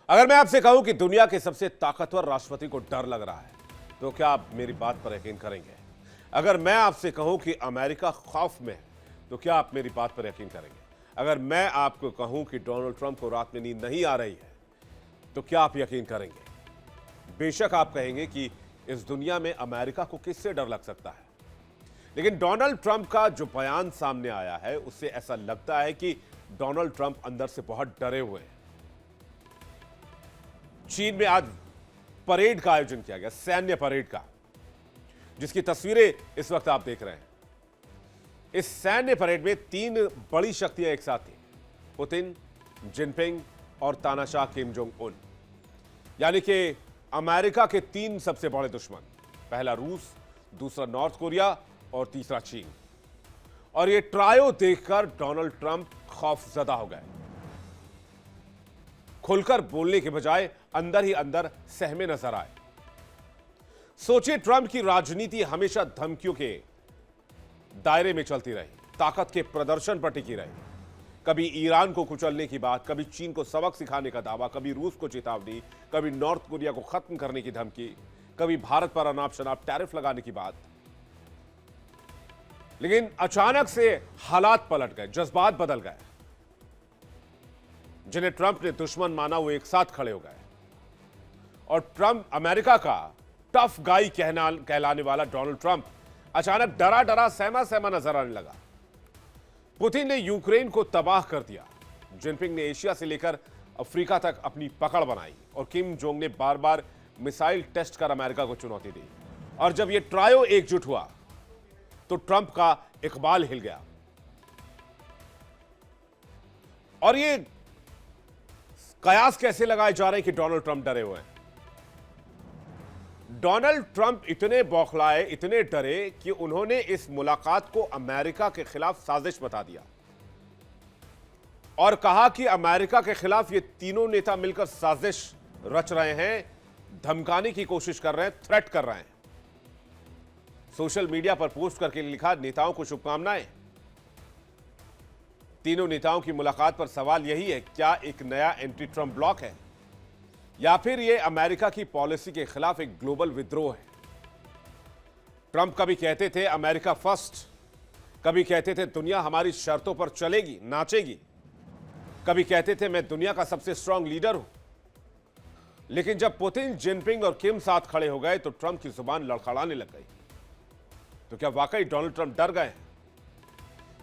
अगर मैं आपसे कहूं कि दुनिया के सबसे ताकतवर राष्ट्रपति को डर लग रहा है, तो क्या आप मेरी बात पर यकीन करेंगे? अगर मैं आपसे कहूं कि अमेरिका खौफ में है, तो क्या आप मेरी बात पर यकीन करेंगे? अगर मैं आपको कहूं कि डोनाल्ड ट्रंप को रात में नींद नहीं आ रही है, तो क्या आप यकीन करेंगे? बेशक आप कहेंगे कि इस दुनिया में अमेरिका को किससे डर लग सकता है, लेकिन डोनाल्ड ट्रंप का जो बयान सामने आया है, उससे ऐसा लगता है कि डोनाल्ड ट्रंप अंदर से बहुत डरे हुए हैं। चीन में आज परेड का आयोजन किया गया, सैन्य परेड का, जिसकी तस्वीरें इस वक्त आप देख रहे हैं। इस सैन्य परेड में 3 बड़ी शक्तियां एक साथ थी, पुतिन, जिनपिंग और तानाशाह किम जोंग उन। यानी कि अमेरिका के 3 सबसे बड़े दुश्मन, पहला रूस, दूसरा नॉर्थ कोरिया और तीसरा चीन। और ये ट्रायो देखकर डोनाल्ड ट्रंप खौफजदा हो गए। खुलकर बोलने के बजाय अंदर ही अंदर सहमे नजर आए। सोचिए, ट्रंप की राजनीति हमेशा धमकियों के दायरे में चलती रही, ताकत के प्रदर्शन पर टिकी रही। कभी ईरान को कुचलने की बात, कभी चीन को सबक सिखाने का दावा, कभी रूस को चेतावनी, कभी नॉर्थ कोरिया को खत्म करने की धमकी, कभी भारत पर अनाप शनाप टैरिफ लगाने की बात। लेकिन अचानक से हालात पलट गए, जज्बात बदल गए। जिन्हें ट्रंप ने दुश्मन माना, वो एक साथ खड़े हो गए। और ट्रंप, अमेरिका का टफ गाई कहलाने वाला डोनाल्ड ट्रंप अचानक डरा डरा सहमा सहमा नजर आने लगा। पुतिन ने यूक्रेन को तबाह कर दिया, जिनपिंग ने एशिया से लेकर अफ्रीका तक अपनी पकड़ बनाई और किम जोंग ने बार बार मिसाइल टेस्ट कर अमेरिका को चुनौती दी। और जब यह ट्रायो एकजुट हुआ, तो ट्रंप का इकबाल हिल गया। और ये कयास कैसे लगाए जा रहे हैं कि डोनाल्ड ट्रंप डरे हुए हैं? डोनाल्ड ट्रंप इतने बौखलाए, इतने डरे कि उन्होंने इस मुलाकात को अमेरिका के खिलाफ साजिश बता दिया और कहा कि अमेरिका के खिलाफ ये तीनों नेता मिलकर साजिश रच रहे हैं, धमकाने की कोशिश कर रहे हैं, थ्रेट कर रहे हैं। सोशल मीडिया पर पोस्ट करके लिखा, नेताओं को शुभकामनाएं। तीनों नेताओं की मुलाकात पर सवाल यही है, क्या एक नया एंटी ट्रंप ब्लॉक है या फिर यह अमेरिका की पॉलिसी के खिलाफ एक ग्लोबल विद्रोह है? ट्रंप कभी कहते थे अमेरिका फर्स्ट, कभी कहते थे दुनिया हमारी शर्तों पर चलेगी, नाचेगी, कभी कहते थे मैं दुनिया का सबसे स्ट्रांग लीडर हूं। लेकिन जब पुतिन, जिनपिंग और किम साथ खड़े हो गए, तो ट्रंप की जुबान लड़खड़ाने लग गई। तो क्या वाकई डोनाल्ड ट्रंप डर गए?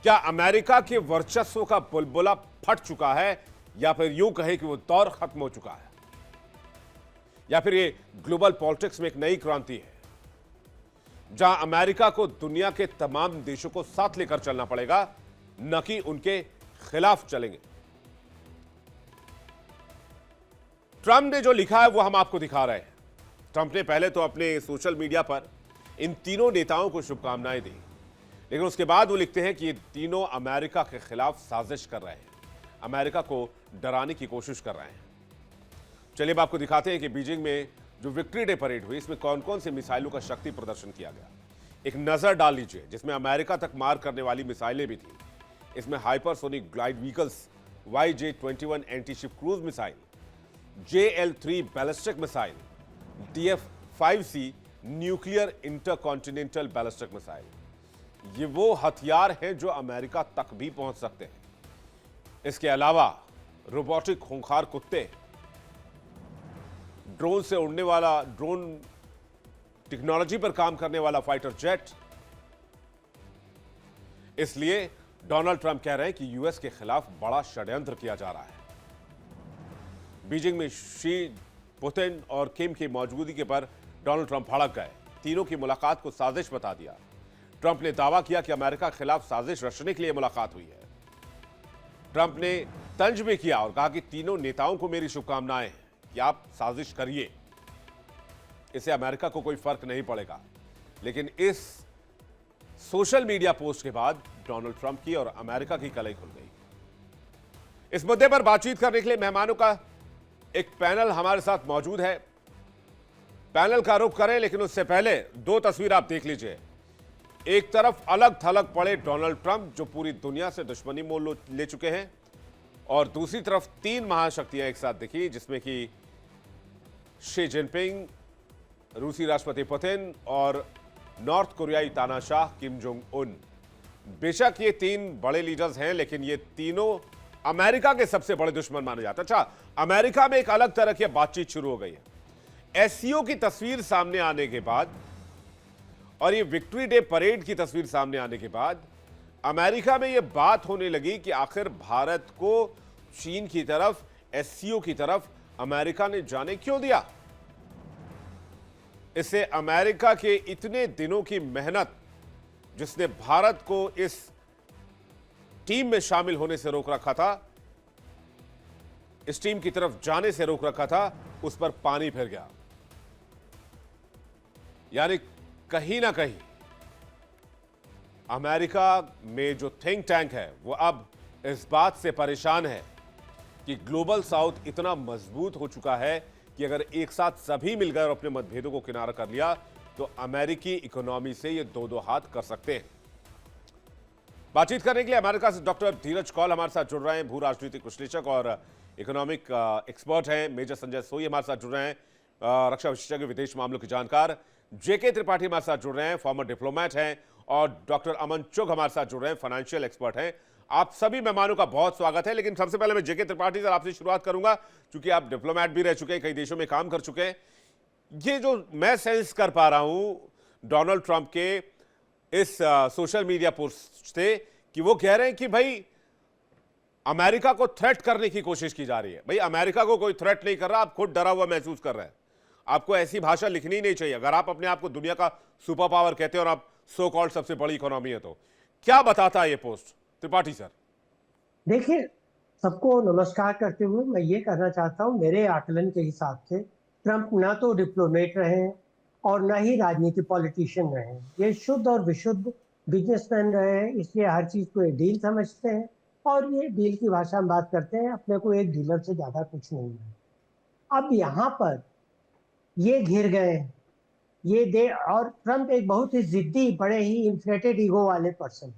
क्या अमेरिका के वर्चस्व का बुलबुला फट चुका है, या फिर यूं कहे कि वो दौर खत्म हो चुका है, या फिर ये ग्लोबल पॉलिटिक्स में एक नई क्रांति है जहां अमेरिका को दुनिया के तमाम देशों को साथ लेकर चलना पड़ेगा, न कि उनके खिलाफ चलेंगे? ट्रंप ने जो लिखा है वो हम आपको दिखा रहे हैं। ट्रंप ने पहले तो अपने सोशल मीडिया पर इन तीनों नेताओं को शुभकामनाएं दी, लेकिन उसके बाद वो लिखते हैं कि ये तीनों अमेरिका के खिलाफ साजिश कर रहे हैं, अमेरिका को डराने की कोशिश कर रहे हैं। चलिए अब आपको दिखाते हैं कि बीजिंग में जो विक्ट्री डे परेड हुई, इसमें कौन कौन से मिसाइलों का शक्ति प्रदर्शन किया गया। एक नजर डाल लीजिए, जिसमें अमेरिका तक मार करने वाली मिसाइलें भी थी। इसमें hypersonic glide vehicles, YJ-21 anti-ship cruise missile, JL-3 ballistic missile, DF-5C nuclear intercontinental ballistic missile. ये वो हथियार हैं जो अमेरिका तक भी पहुंच सकते हैं। इसके अलावा रोबोटिक खूंखार कुत्ते, ड्रोन से उड़ने वाला, ड्रोन टेक्नोलॉजी पर काम करने वाला फाइटर जेट। इसलिए डोनाल्ड ट्रंप कह रहे हैं कि यूएस के खिलाफ बड़ा षड्यंत्र किया जा रहा है। बीजिंग में शी, पुतिन और किम की मौजूदगी के पर डोनाल्ड ट्रंप भड़क गए, तीनों की मुलाकात को साजिश बता दिया। ट्रंप ने दावा किया कि अमेरिका के खिलाफ साजिश रचने के लिए मुलाकात हुई है। ट्रंप ने तंज भी किया और कहा कि तीनों नेताओं को मेरी शुभकामनाएं हैं कि आप साजिश करिए, इससे अमेरिका को कोई फर्क नहीं पड़ेगा। लेकिन इस सोशल मीडिया पोस्ट के बाद डोनाल्ड ट्रंप की और अमेरिका की कलई खुल गई। इस मुद्दे पर बातचीत करने के लिए मेहमानों का एक पैनल हमारे साथ मौजूद है। पैनल का रुख करें, लेकिन उससे पहले 2 तस्वीर आप देख लीजिए। एक तरफ अलग थलग पड़े डोनाल्ड ट्रंप, जो पूरी दुनिया से दुश्मनी मोल ले चुके हैं, और दूसरी तरफ तीन महाशक्तियां एक साथ दिखी, जिसमें कि शी जिनपिंग, रूसी राष्ट्रपति पुतिन और नॉर्थ कोरियाई तानाशाह किम जोंग उन। बेशक ये तीन बड़े लीडर्स हैं, लेकिन ये तीनों अमेरिका के सबसे बड़े दुश्मन माने जाते हैं। अच्छा, अमेरिका में एक अलग तरह की बातचीत शुरू हो गई है। एससीओ की तस्वीर सामने आने के बाद और ये विक्ट्री डे परेड की तस्वीर सामने आने के बाद अमेरिका में ये बात होने लगी कि आखिर भारत को चीन की तरफ, एससीओ की तरफ अमेरिका ने जाने क्यों दिया। इससे अमेरिका के इतने दिनों की मेहनत, जिसने भारत को इस टीम में शामिल होने से रोक रखा था, इस टीम की तरफ जाने से रोक रखा था, उस पर पानी फिर गया। यानी कहीं ना कहीं अमेरिका में जो थिंक टैंक है वो अब इस बात से परेशान है कि ग्लोबल साउथ इतना मजबूत हो चुका है कि अगर एक साथ सभी मिल गए और अपने मतभेदों को किनारा कर लिया तो अमेरिकी इकोनॉमी से ये दो दो हाथ कर सकते हैं। बातचीत करने के लिए अमेरिका से डॉक्टर धीरज कौल हमारे साथ जुड़ रहे हैं। भू राजनीतिक विश्लेषक और इकोनॉमिक एक्सपर्ट हैं। मेजर संजय सोई हमारे साथ जुड़ रहे हैं, रक्षा विशेषज्ञ, विदेश मामलों के जानकार। जेके त्रिपाठी हमारे साथ जुड़ रहे हैं, फॉर्मर डिप्लोमेट हैं। और डॉक्टर अमन चुग हमारे साथ जुड़ रहे हैं, फाइनेंशियल एक्सपर्ट हैं। आप सभी मेहमानों का बहुत स्वागत है। लेकिन सबसे पहले मैं जेके त्रिपाठी सर आपसे शुरुआत करूंगा, क्योंकि आप डिप्लोमेट भी रह चुके हैं, कई देशों में काम कर चुके हैं। ये जो मैं सेंस कर पा रहा हूं डोनाल्ड ट्रंप के इस सोशल मीडिया पोस्ट से, कि वो कह रहे हैं कि भाई अमेरिका को थ्रेट करने की कोशिश की जा रही है। भाई अमेरिका को कोई थ्रेट नहीं कर रहा, आप खुद डरा हुआ महसूस कर रहे हैं। आपको ऐसी भाषा लिखनी नहीं चाहिए। अगर आप अपने आप को दुनिया का सुपर पावर कहते हैं और आप सो कॉल्ड सबसे बड़ी इकोनॉमी है, तो क्या बताता है ये पोस्ट त्रिपाठी सर? देखिए, सबको नमस्कार करते हुए मैं ये कहना चाहता हूँ, मेरे आकलन के हिसाब से ट्रंप ना तो डिप्लोमेट रहे हैं और ना ही राजनीति पॉलिटिशियन रहे हैं। ये शुद्ध और विशुद्ध बिजनेसमैन रहे हैं, इसलिए हर चीज को एक डील समझते हैं और ये डील की भाषा में बात करते हैं। अपने को एक डीलर से ज्यादा कुछ नहीं है। अब यहाँ पर ये घिर गए हैं, ये दे और ट्रंप एक बहुत ही जिद्दी, बड़े ही इन्फ्लेटेड ईगो वाले पर्सन।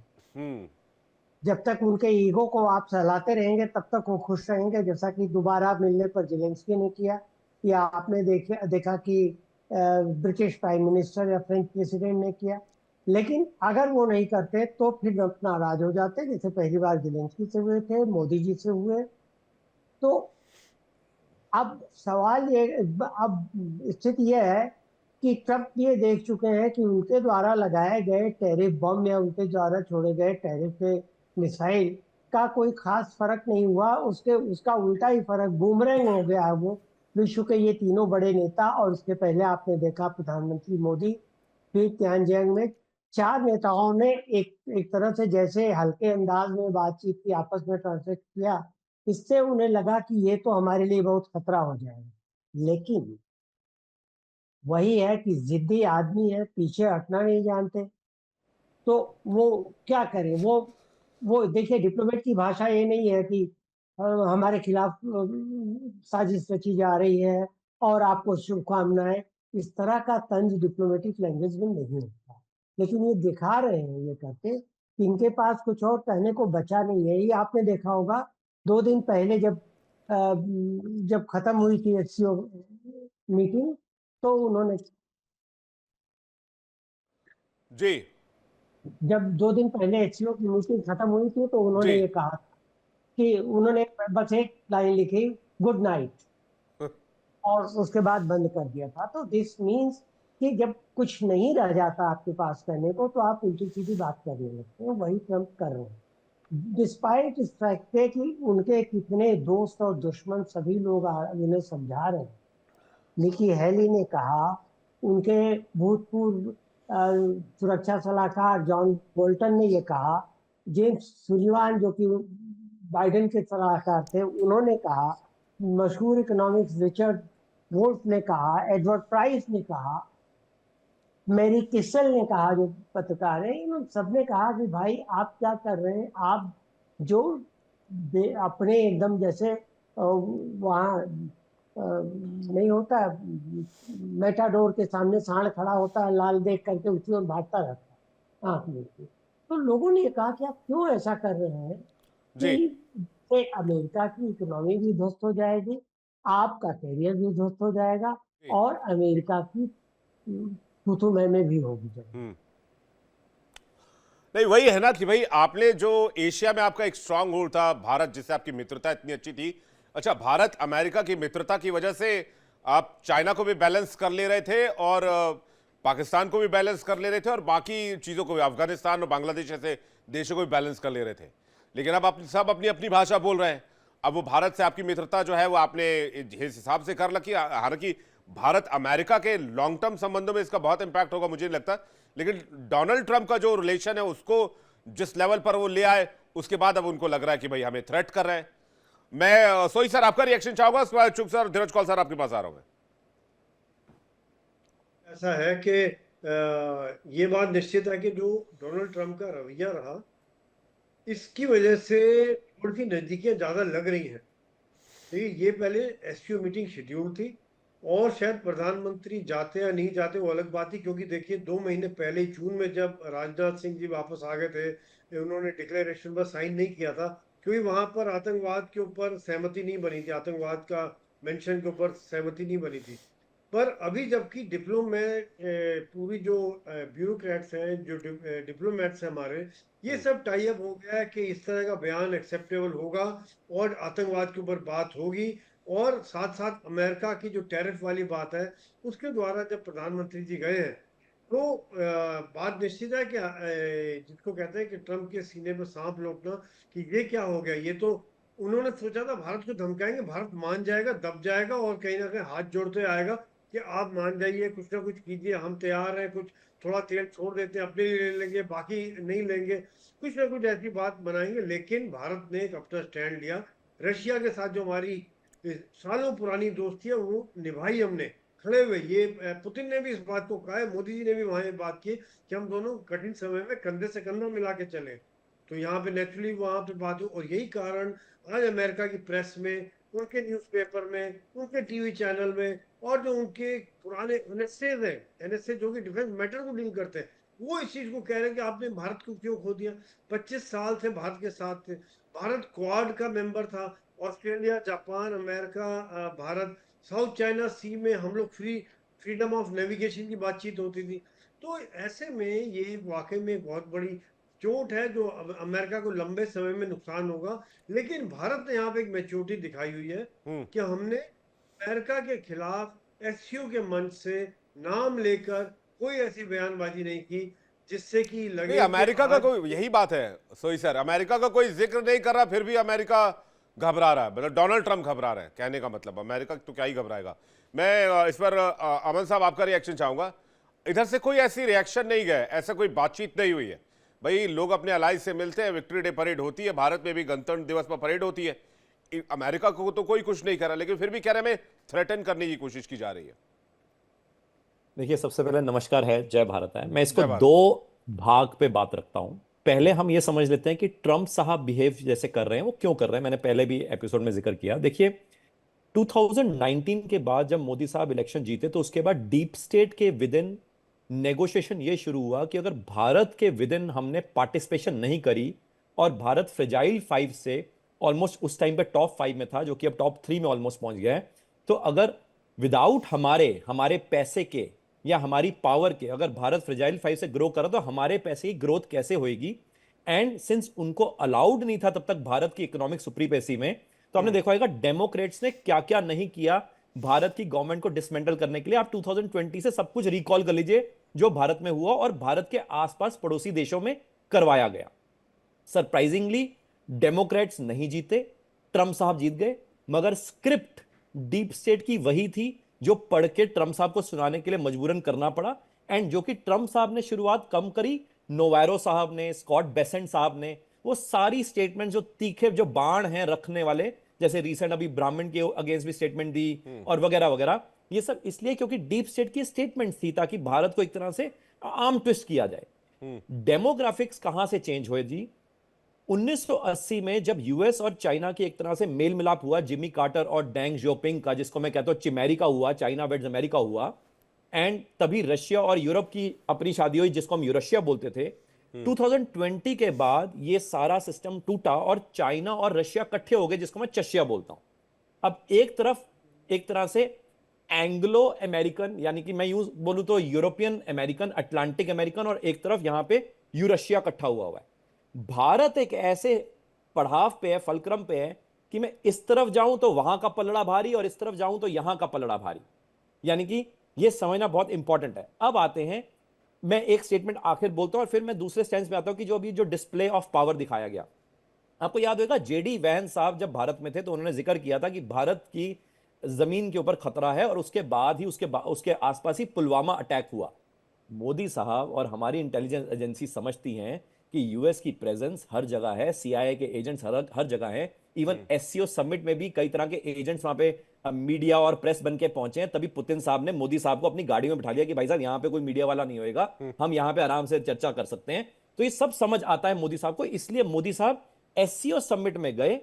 जब तक उनके ईगो को आप सहलाते रहेंगे तब तक वो खुश रहेंगे, जैसा कि दोबारा मिलने पर जेलेंस्की ने किया, या आपने देखा कि ब्रिटिश प्राइम मिनिस्टर या फ्रेंच प्रेसिडेंट ने किया। लेकिन अगर वो नहीं करते तो फिर अपना नाराज हो जाते, जैसे पहली बार जेलेंस्की से हुए थे, मोदी जी से हुए। तो अब सवाल ये, अब स्थिति यह है कि ट्रंप ये देख चुके हैं कि उनके द्वारा लगाए गए टैरिफ बम या उनके द्वारा छोड़े गए टैरिफ मिसाइल का कोई खास फर्क नहीं हुआ। उसका उल्टा ही फर्क बूमरैंग हो गया है वो विश्व के ये तीनों बड़े नेता। और उसके पहले आपने देखा प्रधानमंत्री मोदी, फिर तियानजियांग में चार नेताओं ने एक तरह से जैसे हल्के अंदाज में बातचीत की, आपस में ट्रांसलेट किया। इससे उन्हें लगा कि ये तो हमारे लिए बहुत खतरा हो जाएगा। लेकिन वही है कि जिद्दी आदमी है, पीछे हटना नहीं जानते, तो वो क्या करें। वो देखिए, डिप्लोमेट की भाषा ये नहीं है कि हमारे खिलाफ साजिश रची जा रही है और आपको शुभकामनाएं। इस तरह का तंज डिप्लोमेटिक लैंग्वेज में नहीं होता। लेकिन ये दिखा रहे हैं ये करके कि इनके पास कुछ और कहने को बचा नहीं है। ये आपने देखा होगा 2 दिन पहले जब खत्म हुई थी एचसीओ मीटिंग, तो उन्होंने जी जब 2 दिन पहले एचसीओ की मीटिंग खत्म हुई थी तो जी उन्होंने ये कहा कि उन्होंने बस एक लाइन लिखी, गुड नाइट, और उसके बाद बंद कर दिया था। तो दिस मीन्स कि जब कुछ नहीं रह जाता आपके पास करने को तो आप उल्टी सीधी बात करने लगते हो। वही ट्रंप कर रहे हैं, डिस्पाइट इस फैक्ट के कि उनके कितने दोस्त और दुश्मन सभी लोग उन्हें समझा रहे हैं। निकी हेली ने कहा, उनके भूतपूर्व सुरक्षा सलाहकार जॉन बोल्टन ने ये कहा, जेम्स सुलिवान जो कि बाइडेन के सलाहकार थे उन्होंने कहा, मशहूर इकोनॉमिक्स रिचर्ड वोल्फ ने कहा, एडवर्ड प्राइस ने कहा, मैरी किसल ने कहा, जो पत्रकार है, इन सब ने कहा कि भाई आप क्या कर रहे हैं। आप जो अपने एकदम जैसे वहाँ नहीं होता, मेटाडोर के सामने सांड खड़ा होता है, लाल देख करके उसी और भागता रहता है आंख में। तो लोगों ने कहा कि आप क्यों ऐसा कर रहे हैं जी कि से अमेरिका की इकोनॉमी भी ध्वस्त हो जाएगी, आपका करियर भी ध्वस्त हो जाएगा जी। और अमेरिका की थूथू में भी होगी जाएगी। नहीं, वही है ना कि भाई आपने जो एशिया में आपका एक स्ट्रांग होल्ड था, भारत जिससे आपकी मित्रता इतनी अच्छी थी। अच्छा, भारत अमेरिका की मित्रता की वजह से आप चाइना को भी बैलेंस कर ले रहे थे और पाकिस्तान को भी बैलेंस कर ले रहे थे और बाकी चीजों को भी, अफगानिस्तान और बांग्लादेश जैसे देशों को भी बैलेंस कर ले रहे थे। लेकिन अब आप सब अपनी अपनी भाषा बोल रहे हैं। अब वो भारत से आपकी मित्रता जो है वो आपने इस हिसाब से कर रखी। हालांकि भारत अमेरिका के लॉन्ग टर्म संबंधों में इसका बहुत इंपैक्ट होगा मुझे नहीं लगता, लेकिन डोनाल्ड ट्रंप का जो रिलेशन है उसको जिस लेवल पर वो ले आए, उसके बाद अब उनको लग रहा है कि भाई हमें थ्रेट कर रहे हैं। मैं सोई सर आपका रिएक्शन चाहूंगा, उसके बाद चुप सर, धीरज कौल सर आपके पास आ रहा हूं मैं। ऐसा है कि ये बात निश्चित है कि जो डोनाल्ड ट्रंप का रवैया रहा, इसकी वजह से थोड़ी सी नजदीकियां ज्यादा लग रही हैं। देखिए, ये पहले एससीओ मीटिंग शेड्यूल थी और शायद प्रधानमंत्री जाते या नहीं जाते वो अलग बात थी, क्योंकि देखिए 2 महीने पहले ही जून में जब राजनाथ सिंह जी वापस आ गए थे, उन्होंने डिक्लेरेशन पर साइन नहीं किया था, क्योंकि वहां पर आतंकवाद के ऊपर सहमति नहीं बनी थी, आतंकवाद का मेंशन के ऊपर सहमति नहीं बनी थी। पर अभी जबकि डिप्लोमेट, पूरी जो ब्यूरोक्रेट्स हैं, जो डिप्लोमेट्स हैं हमारे, ये सब टाई अप हो गया है कि इस तरह का बयान एक्सेप्टेबल होगा और आतंकवाद के ऊपर बात होगी। और साथ साथ अमेरिका की जो टैरिफ वाली बात है, उसके द्वारा जब प्रधानमंत्री जी गए हैं, तो बात निश्चित है कि जिसको कहते हैं कि ट्रंप के सीने पर सांप लौटना, कि ये क्या हो गया। ये तो उन्होंने सोचा था भारत को धमकाएंगे, भारत मान जाएगा, दब जाएगा और कहीं ना कहीं हाथ जोड़ते आएगा कि आप मान जाइए, कुछ ना कुछ कीजिए, हम तैयार हैं, कुछ थोड़ा तेल छोड़ देते हैं, अपने लिए ले लेंगे, बाकी नहीं लेंगे, कुछ ना कुछ ऐसी बात बनाएंगे। लेकिन भारत ने एक अपना स्टैंड लिया। रशिया के साथ जो हमारी सालों पुरानी दोस्ती है वो निभाई हमने, खड़े हुए। ये पुतिन ने भी इस बात को कहा है, मोदी जी ने भी वहां ये बात की कि हम दोनों कठिन समय में कंधे से कंधा मिला के चले। तो यहाँ पे नेचुरली वहां पे बात हो, और यही कारण आज अमेरिका की प्रेस में, उनके न्यूज़पेपर में, उनके टीवी चैनल में, और जो उनके पुराने एनएसए है, एनएसए जो कि डिफेंस मैटर को डील करते हैं, वो इस चीज को कह रहे हैं कि आपने भारत को क्यों खो दिया। 25 साल से भारत के साथ थे, भारत क्वाड का मेंबर था, Australia, Japan, America, Bharat, South China Sea में हम लोग फ्रीडम ऑफ नेविगेशन की बातचीत होती थी। तो ऐसे में ये वाकई में एक बहुत बड़ी चोट है जो अमेरिका को लंबे समय में नुकसान होगा। लेकिन भारत ने यहाँ पे एक मैच्योरिटी दिखाई हुई है कि हमने अमेरिका के खिलाफ एससीओ के मंच से नाम लेकर कोई ऐसी बयानबाजी नहीं की जिससे कि नहीं, लगे कि अमेरिका का आज कोई, यही बात है सोई सर, अमेरिका का कोई जिक्र नहीं कर रहा, फिर भी अमेरिका घबरा रहा है। मतलब डोनाल्ड ट्रंप घबरा रहे हैं, कहने का मतलब अमेरिका तो क्या ही घबराएगा। मैं इस पर अमन साहब आपका रिएक्शन चाहूंगा। इधर से कोई ऐसी रिएक्शन नहीं गए, ऐसा कोई बातचीत नहीं हुई है। भाई लोग अपने अलाइज से मिलते हैं, विक्ट्री डे परेड होती है, भारत में भी गणतंत्र दिवस पर परेड होती है। अमेरिका को तो कोई कुछ नहीं कर रहा, लेकिन फिर भी कह रहे हमें थ्रेटन करने की कोशिश की जा रही है। देखिए, सबसे पहले नमस्कार है, जय भारत है। मैं इसको जय भारत। दो भाग पे बात रखता हूं। पहले हम ये समझ लेते हैं कि ट्रंप साहब बिहेव जैसे कर रहे हैं वो क्यों कर रहे हैं। मैंने पहले भी एपिसोड में जिक्र किया। देखिए, 2019 के बाद जब मोदी साहब इलेक्शन जीते तो उसके बाद डीप स्टेट के विद इन नेगोशिएशन ये शुरू हुआ कि अगर भारत के विद इन हमने पार्टिसिपेशन नहीं करी और भारत फ्रेजाइल 5 से ऑलमोस्ट उस टाइम पे टॉप 5 में था, जो कि अब टॉप 3 में ऑलमोस्ट पहुंच गया है, तो अगर विदाउट हमारे हमारे पैसे के या हमारी पावर के अगर भारत फ्रेजाइल 5 से ग्रो करा तो हमारे पैसे की ग्रोथ कैसे होगी। एंड सिंस उनको अलाउड नहीं था तब तक भारत की इकोनॉमिक सुप्रीमेसी में, तो हमने देखा होगा डेमोक्रेट्स ने क्या क्या नहीं किया भारत की गवर्नमेंट को डिसमेंटल करने के लिए। आप 2020 से सब कुछ रिकॉल कर लीजिए जो भारत में हुआ और भारत के आसपास पड़ोसी देशों में करवाया गया। सरप्राइजिंगली डेमोक्रेट्स नहीं जीते, ट्रंप साहब जीत गए, मगर स्क्रिप्ट डीप स्टेट की वही थी जो पढ़ के ट्रंप साहब को सुनाने के लिए मजबूरन करना पड़ा। एंड जो कि ट्रंप साहब ने शुरुआत कम करी, नोवारो साहब ने, स्कॉट बेसेंट साहब ने, वो सारी स्टेटमेंट जो तीखे जो बाण हैं रखने वाले, जैसे रिसेंट अभी ब्राह्मण के अगेंस्ट भी स्टेटमेंट दी और वगैरह वगैरह, ये सब इसलिए क्योंकि डीप स्टेट की स्टेटमेंट थी ताकि भारत को एक तरह से आर्म ट्विस्ट किया जाए। डेमोग्राफिक्स कहां से चेंज हुए जी? 1980 में जब यूएस और चाइना की एक तरह से मेल मिलाप हुआ, जिमी कार्टर और डेंग जियोपिंग का, जिसको मैं कहता हूं चिमेरिका हुआ, चाइना वेड्स अमेरिका हुआ, एंड तभी रशिया और यूरोप की अपनी शादी हुई जिसको हम यूरशिया बोलते थे। 2020 के बाद ये सारा सिस्टम टूटा और चाइना और रशिया इकट्ठे हो गए, जिसको मैं चशिया बोलता हूं। अब एक तरह से एंग्लो अमेरिकन, यानी कि मैं यूं बोलूं तो यूरोपियन अमेरिकन, अटलांटिक अमेरिकन, और एक तरफ यहां पे यूरेशिया इकट्ठा हुआ है। भारत एक ऐसे पड़ाव पे है, फलक्रम पे है कि मैं इस तरफ जाऊं तो वहां का पलड़ा भारी और इस तरफ जाऊं तो यहां का पलड़ा भारी, यानी कि यह समझना बहुत इंपॉर्टेंट है। अब आते हैं, मैं एक स्टेटमेंट आखिर बोलता हूं और फिर मैं दूसरे स्टैंड पे आता हूं कि जो अभी जो डिस्प्ले ऑफ पावर दिखाया गया, आपको याद होगा जेडी वैन साहब जब भारत में थे तो उन्होंने जिक्र किया था कि भारत की जमीन के ऊपर खतरा है, और उसके बाद ही उसके आसपास ही पुलवामा अटैक हुआ। मोदी साहब और हमारी इंटेलिजेंस एजेंसी समझती हैं कि यूएस की प्रेजेंस हर जगह है, सीआईए के एजेंट्स हर जगह हैं, इवन एससीओ समिट में भी कई तरह के एजेंट्स वहां पे मीडिया और प्रेस बन के पहुंचे हैं। तभी पुतिन साहब ने मोदी साहब को अपनी गाड़ी में बिठा लिया कि भाई साहब यहां पे कोई मीडिया वाला नहीं होएगा, हम यहां पे आराम से चर्चा कर सकते हैं। तो ये सब समझ आता है मोदी साहब को, इसलिए मोदी साहब एससीओ समिट में गए,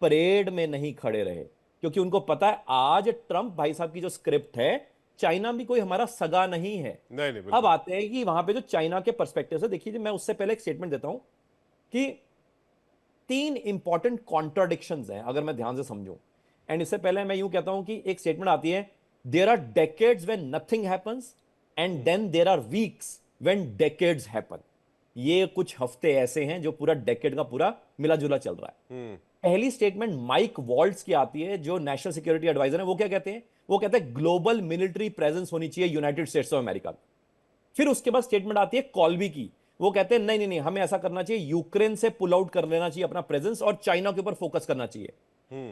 परेड में नहीं खड़े रहे, क्योंकि उनको पता है आज ट्रंप भाई साहब की जो स्क्रिप्ट है, चाइना भी कोई हमारा सगा नहीं है। नहीं नहीं, अब बिल्कुल। आते हैं कि वहां पे जो चाइना के पर्सपेक्टिव से देखिए, मैं उससे पहले एक स्टेटमेंट देता हूं कि 3 इंपॉर्टेंट कॉन्ट्राडिक्शंस हैं अगर मैं ध्यान से समझूं। एंड इससे पहले मैं यूं कहता हूं कि एक स्टेटमेंट आती है, there are decades when nothing happens and then there are weeks when decades happen. ये कुछ हफ्ते ऐसे हैं जो पूरा डेकेड का पूरा मिला जुला चल रहा है। पहली स्टेटमेंट माइक वॉल्ट्स की आती है, जो नेशनल सिक्योरिटी एडवाइजर है। वो क्या कहते हैं? वो कहते हैं ग्लोबल मिलिट्री प्रेजेंस होनी चाहिए यूनाइटेड स्टेट्स ऑफ अमेरिका। फिर उसके बाद स्टेटमेंट आती है कॉल्बी की, वो कहते हैं नहीं नहीं नहीं, हमें ऐसा करना चाहिए, यूक्रेन से पुल आउट कर लेना चाहिए अपना प्रेजेंस और चाइना के ऊपर फोकस करना चाहिए।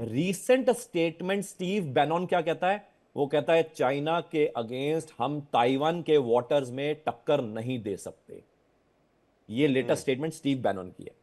रीसेंट स्टेटमेंट स्टीव बैनन क्या कहता है? वो कहता है चाइना के अगेंस्ट हम ताइवान के वाटर्स में टक्कर नहीं दे सकते। ये लेटेस्ट स्टेटमेंट स्टीव बैनन की है।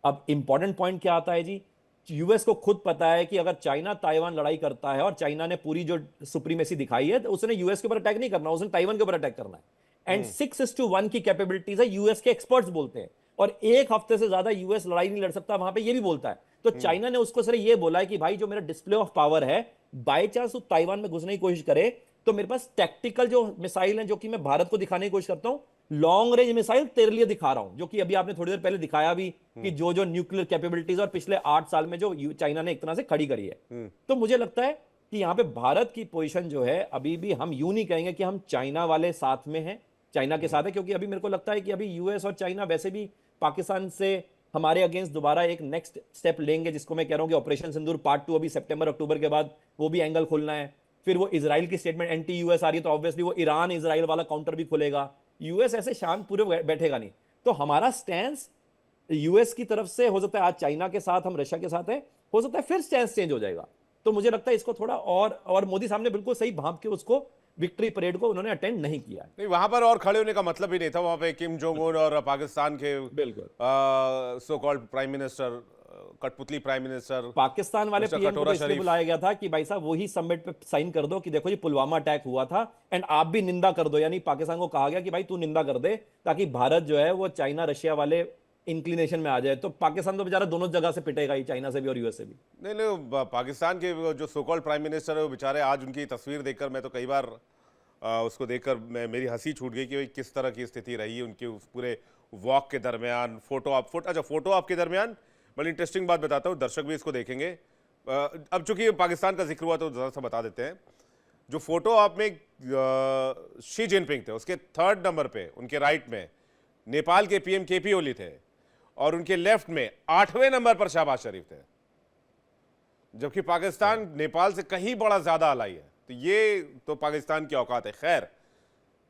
अब इंपॉर्टेंट पॉइंट क्या आता है जी, यूएस को खुद पता है कि अगर चाइना ताइवान लड़ाई करता है और चाइना ने पूरी जो सुप्रीमेसी दिखाई है, तो उसने यूएस के ऊपर अटैक नहीं करना, उसने ताइवान के ऊपर अटैक करना है। एंड 6:1 की कैपेबिलिटीज है, यूएस के एक्सपर्ट्स बोलते हैं, और एक हफ्ते से ज्यादा यूएस लड़ाई नहीं लड़ सकता वहां पे, ये भी बोलता है। तो चाइना ने उसको सिर्फ ये बोला है कि भाई जो मेरा डिस्प्ले ऑफ पावर है, बाय चांस वो ताइवान में घुसने की कोशिश करे तो मेरे पास टैक्टिकल जो मिसाइल है, जो कि मैं भारत को दिखाने की कोशिश करता हूं, लॉन्ग रेंज मिसाइल तेरे लिए दिखा रहा हूं, जो कि अभी आपने थोड़ी देर पहले दिखाया भी कि जो जो न्यूक्लियर कैपेबिलिटीज और पिछले 8 साल में जो चाइना ने एक तरह से खड़ी करी है। तो मुझे लगता है कि यहां पे भारत की पोजीशन जो है, अभी भी हम यूं नहीं कहेंगे कि हम चाइना वाले साथ में हैं, चाइना के साथ है, क्योंकि अभी मेरे को लगता है कि अभी यूएस और चाइना वैसे भी पाकिस्तान से हमारे अगेंस्ट दोबारा एक नेक्स्ट स्टेप लेंगे, जिसको मैं कह रहा हूं कि ऑपरेशन सिंदूर पार्ट 2 अभी सितंबर अक्टूबर के बाद वो भी एंगल खुलना है। फिर वो इजराइल की स्टेटमेंट एंटी यूएस आ रही है, तो ऑब्वियसली वो ईरान इजराइल वाला काउंटर भी खुलेगा। यूएस ऐसे शांत पूरे बैठेगा नहीं। तो हमारा स्टैंड यूएस की तरफ से हो सकता है, आज चाइना के साथ हम रशिया के साथ है, हो सकता है फिर स्टैंड चेंज हो जाएगा। तो मुझे लगता है इसको थोड़ा और मोदी साहब ने बिल्कुल सही भांप के उसको विक्ट्री परेड को उन्होंने अटेंड नहीं किया। नहीं, वहां पर और खड़े होने का मतलब ही नहीं था। वहां पे किम जोंग उन और पाकिस्तान के बिल्कुल सो कॉल्ड प्राइम मिनिस्टर, कठपुतली प्राइम मिनिस्टर, पाकिस्तान वाले पीएम को कटोरा इसलिए शरीफ। बुलाया गया था कि भाई साहब वही समिट पे साइन कर दो कि देखो जी पुलवामा अटैक हुआ था एंड आप भी निंदा कर दो। यानी पाकिस्तान को कहा गया कि भाई तू निंदा कर दे, ताकि भारत जो है वो चाइना रशिया वाले इंक्लिनेशन में आ जाए। तो पाकिस्तान तो बेचारा दोनों जगह से पिटेगा ही, चाइना से भी और यूएस से भी। नहीं नहीं, पाकिस्तान के जो सो कॉल्ड प्राइम मिनिस्टर है वो बेचारे, आज उनकी तस्वीर देखकर मैं तो कई बार उसको देखकर मेरी हंसी छूट गई कि भाई किस तरह की स्थिति रही है उनके उस पूरे वॉक के दरमियान। फोटो आपके दरमियान बड़ी इंटरेस्टिंग बात बताता हूँ, दर्शक भी इसको देखेंगे। अब चूंकि पाकिस्तान का जिक्र हुआ तो जरा सा बता देते हैं। जो फोटो आप में शी जिनपिंग थे, उसके 3rd नंबर पे उनके राइट में नेपाल के पीएम केपी ओली थे, और उनके लेफ्ट में 8वें नंबर पर शहबाज शरीफ थे, जबकि पाकिस्तान नेपाल से कहीं बड़ा ज्यादा अलाई है। तो ये तो पाकिस्तान की औकात है। खैर,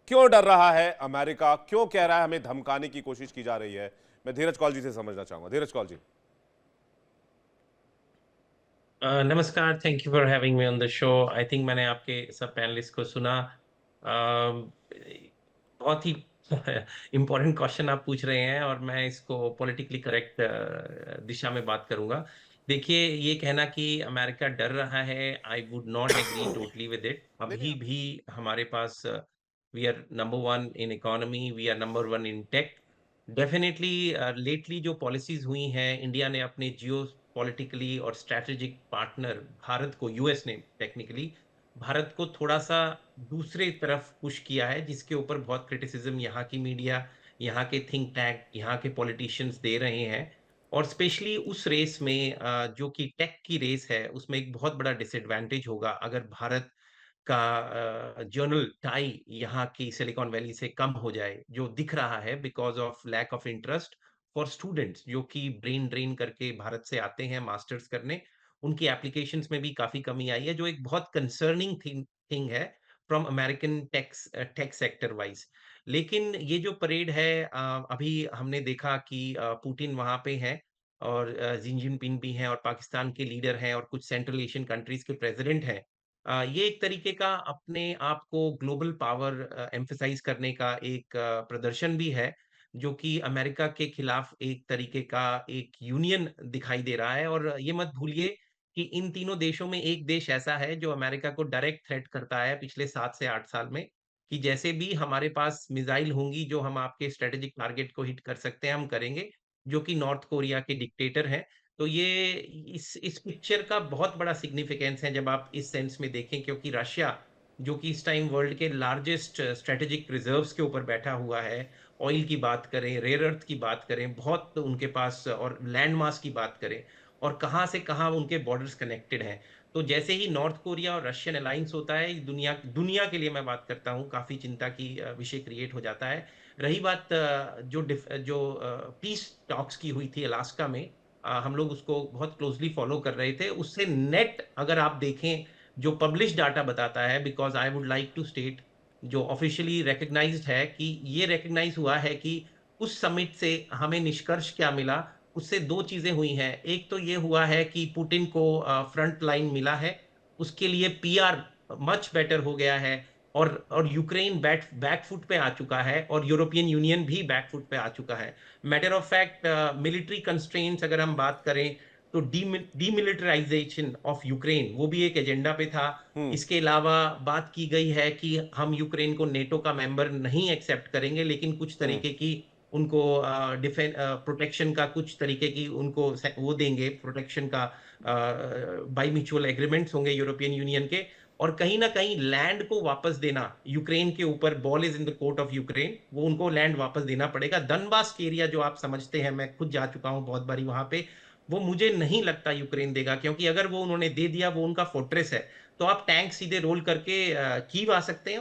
क्यों डर रहा है अमेरिका, क्यों कह रहा है हमें धमकाने की कोशिश की जा रही है, मैं धीरज कौल जी से समझना चाहूंगा। धीरज कौल जी। नमस्कार, thank you for having me on the show. I think मैंने आपके सब पैनलिस्ट को सुना। बहुत ही इम्पोर्टेंट क्वेश्चन आप पूछ रहे हैं और मैं इसको पॉलिटिकली करेक्ट दिशा में बात करूंगा। देखिए, ये कहना कि अमेरिका डर रहा है, I would not agree totally with it. अभी भी हमारे पास we are number 1 in economy, we are number 1 in tech. Definitely lately जो पॉलिसीज हुई हैं, इंडिया ने अपने जियो पॉलिटिकली और स्ट्रैटेजिक पार्टनर भारत को, यूएस ने टेक्निकली भारत को थोड़ा सा दूसरे तरफ पुश किया है, जिसके ऊपर बहुत क्रिटिसिज्म यहाँ की मीडिया, यहाँ के थिंक टैंक, यहाँ के पॉलिटिशियंस दे रहे हैं और स्पेशली उस रेस में जो कि टेक की रेस है, उसमें एक बहुत बड़ा डिसएडवांटेज होगा अगर भारत का जर्नल टाई यहाँ की सिलिकॉन वैली से कम हो जाए, जो दिख रहा है because of lack of interest for students जो कि ब्रेन ड्रेन करके भारत से आते हैं मास्टर्स करने, उनकी एप्लीकेशंस में भी काफ़ी कमी आई है, जो एक बहुत कंसर्निंग थिंग है from American tech sector wise. लेकिन ये जो परेड है अभी हमने देखा कि पुतिन वहाँ पे हैं और शी जिनपिंग भी हैं और पाकिस्तान के लीडर हैं और कुछ सेंट्रल एशियन कंट्रीज़ के प्रेज़िडेंट हैं। ये एक तरीके का अपने आप को ग्लोबल पावर एम्फसाइज़ करने का एक प्रदर्शन भी है, जो कि अमेरिका के खिलाफ एक तरीके का एक यूनियन दिखाई दे रहा है और ये मत भूलिए कि इन तीनों देशों में एक देश ऐसा है जो अमेरिका को डायरेक्ट थ्रेट करता है पिछले 7 से 8 साल में, कि जैसे भी हमारे पास मिसाइल होंगी जो हम आपके स्ट्रेटेजिक टारगेट को हिट कर सकते हैं, हम करेंगे, जो कि नॉर्थ कोरिया के डिक्टेटर हैं। तो ये इस पिक्चर का बहुत बड़ा सिग्निफिकेंस है जब आप इस सेंस में देखें क्योंकि रशिया जो कि इस टाइम वर्ल्ड के लार्जेस्ट स्ट्रेटेजिक रिजर्व्स के ऊपर बैठा हुआ है, ऑयल की बात करें, रेयर अर्थ की बात करें, बहुत उनके पास और लैंड मास की बात करें और कहाँ से कहाँ उनके बॉर्डर्स कनेक्टेड हैं। तो जैसे ही नॉर्थ कोरिया और रशियन अलायंस होता है, दुनिया दुनिया के लिए मैं बात करता हूँ, काफ़ी चिंता की विषय क्रिएट हो जाता है। रही बात पीस टॉक्स की हुई थी अलास्का में, हम लोग उसको बहुत क्लोज़ली फ़ॉलो कर रहे थे। उससे नेट अगर आप देखें, जो पब्लिश्ड डाटा बताता है because I would like to state जो ऑफ़िशियली रिकॉग्नाइज़्ड है कि ये रिकॉग्नाइज़ हुआ है कि उस समिट से हमें निष्कर्ष क्या मिला, उससे 2 चीज़ें हुई हैं। एक तो ये हुआ है कि पुतिन को फ्रंट लाइन मिला है, उसके लिए पीआर मच बेटर हो गया है और यूक्रेन बैक फुट पे आ चुका है और यूरोपियन यूनियन भी बैक फुट पे आ चुका है। Matter of fact military constraints अगर हम बात करें तो डीमिलिटराइजेशन ऑफ यूक्रेन वो भी एक एजेंडा पे था। इसके अलावा बात की गई है कि हम यूक्रेन को नेटो का मेंबर नहीं एक्सेप्ट करेंगे लेकिन कुछ तरीके की उनको प्रोटेक्शन का कुछ तरीके की उनको वो देंगे प्रोटेक्शन का बाय म्यूचुअल एग्रीमेंट्स होंगे यूरोपियन यूनियन के और कहीं ना कहीं लैंड को वापस देना यूक्रेन के ऊपर ball is in the court of Ukraine वो उनको लैंड वापस देना पड़ेगा। दनबास एरिया जो आप समझते हैं मैं खुद जा चुका हूं बहुत बारी वहां पे वो मुझे नहीं लगता यूक्रेन देगा क्योंकि अगर वो उन्होंने दे दिया वो उनका फोर्ट्रेस है तो आप टैंक सीधे रोल करके कीव आ सकते हैं